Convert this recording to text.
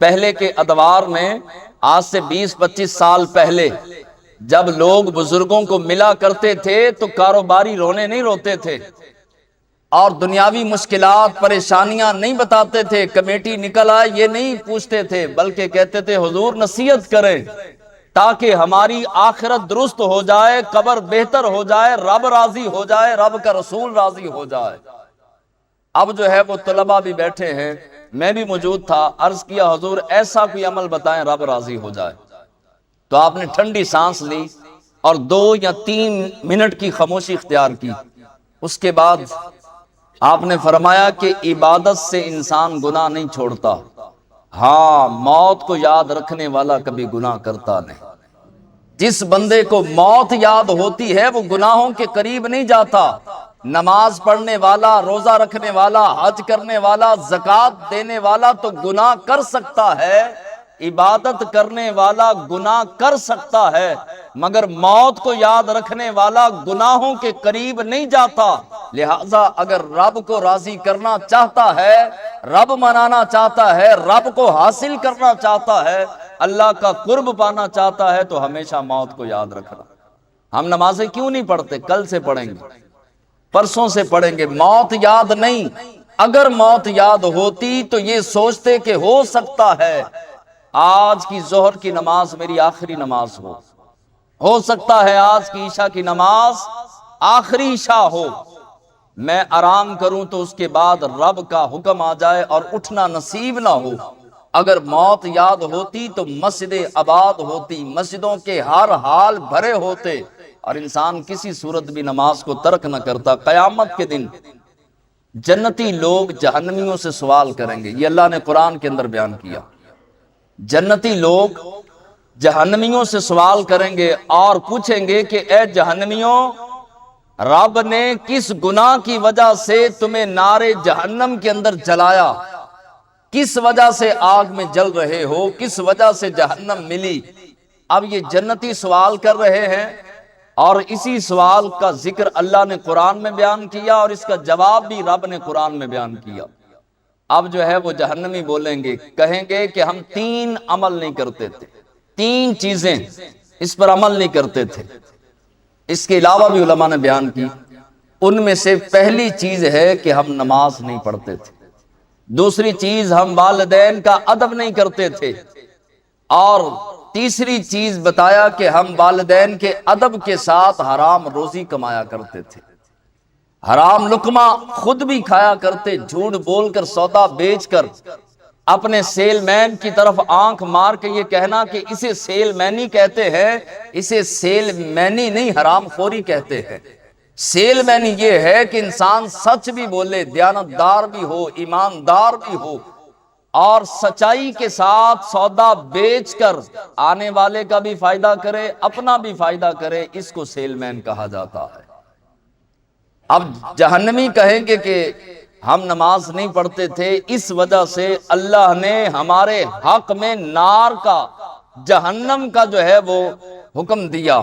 پہلے کے ادوار میں آج سے 20-25 سال پہلے جب لوگ بزرگوں کو ملا کرتے تھے تو کاروباری رونے نہیں روتے تھے اور دنیاوی مشکلات پریشانیاں نہیں بتاتے تھے، کمیٹی نکل آئے یہ نہیں پوچھتے تھے، بلکہ کہتے تھے حضور نصیحت کریں تاکہ ہماری آخرت درست ہو جائے، قبر بہتر ہو جائے، رب راضی ہو جائے، رب کا رسول راضی ہو جائے۔ اب جو ہے وہ طلباء بھی بیٹھے ہیں، میں بھی موجود تھا، عرض کیا حضور ایسا کوئی عمل بتائیں رب راضی ہو جائے۔ تو آپ نے ٹھنڈی سانس لی اور 2 یا 3 منٹ کی خاموشی اختیار کی۔ اس کے بعد آپ نے فرمایا کہ عبادت سے انسان گناہ نہیں چھوڑتا، ہاں موت کو یاد رکھنے والا کبھی گناہ کرتا نہیں۔ جس بندے کو موت یاد ہوتی ہے وہ گناہوں کے قریب نہیں جاتا۔ نماز پڑھنے والا، روزہ رکھنے والا، حج کرنے والا، زکوٰۃ دینے والا تو گناہ کر سکتا ہے، عبادت کرنے والا گناہ کر سکتا ہے، مگر موت کو یاد رکھنے والا گناہوں کے قریب نہیں جاتا۔ لہذا اگر رب کو راضی کرنا چاہتا ہے، رب منانا چاہتا ہے، رب کو حاصل کرنا چاہتا ہے، اللہ کا قرب پانا چاہتا ہے تو ہمیشہ موت کو یاد رکھنا۔ ہم نمازیں کیوں نہیں پڑھتے؟ کل سے پڑھیں گے، پرسوں سے پڑھیں گے۔ موت یاد نہیں، اگر موت یاد ہوتی تو یہ سوچتے کہ ہو سکتا ہے آج کی ظہر کی نماز میری آخری نماز ہو سکتا ہے آج کی عشاء کی نماز آخری عشاء ہو، میں آرام کروں تو اس کے بعد رب کا حکم آ جائے اور اٹھنا نصیب نہ ہو۔ اگر موت یاد ہوتی تو مسجد آباد ہوتی، مسجدوں کے ہر حال بھرے ہوتے اور انسان کسی صورت بھی نماز کو ترک نہ کرتا۔ قیامت کے دن جنتی لوگ جہنمیوں سے سوال کریں گے، یہ اللہ نے قرآن کے اندر بیان کیا۔ جنتی لوگ جہنمیوں سے سوال کریں گے اور پوچھیں گے کہ اے جہنمیوں، رب نے کس گناہ کی وجہ سے تمہیں نار جہنم کے اندر جلایا؟ کس وجہ سے آگ میں جل رہے ہو؟ کس وجہ سے جہنم ملی؟ اب یہ جنتی سوال کر رہے ہیں اور اسی سوال کا ذکر اللہ نے قرآن میں بیان کیا اور اس کا جواب بھی رب نے قرآن میں بیان کیا۔ اب جو ہے وہ جہنمی بولیں گے، کہیں گے کہ ہم 3 عمل نہیں کرتے تھے، 3 چیزیں اس پر عمل نہیں کرتے تھے۔ اس کے علاوہ بھی علماء نے بیان کی، ان میں سے پہلی چیز ہے کہ ہم نماز نہیں پڑھتے تھے، دوسری چیز ہم والدین کا ادب نہیں کرتے تھے، اور تیسری چیز بتایا کہ ہم والدین کے ادب کے ساتھ حرام روزی کمایا کرتے تھے، حرام لقمہ خود بھی کھایا کرتے، جھوٹ بول کر سودا بیچ کر اپنے سیل مین کی طرف آنکھ مار کے یہ کہنا کہ اسے سیل مینی کہتے ہیں، اسے سیل مینی نہیں حرام خوری کہتے ہیں۔ سیل مینی یہ ہے کہ انسان سچ بھی بولے، دیانتدار بھی ہو، ایماندار بھی ہو اور سچائی کے ساتھ سودا بیچ کر آنے والے کا بھی فائدہ کرے، اپنا بھی فائدہ کرے، اس کو سیل مین کہا جاتا ہے۔ اب جہنمی کہیں گے کہ ہم نماز نہیں پڑھتے تھے، اس وجہ سے اللہ نے ہمارے حق میں نار کا، جہنم کا جو ہے وہ حکم دیا،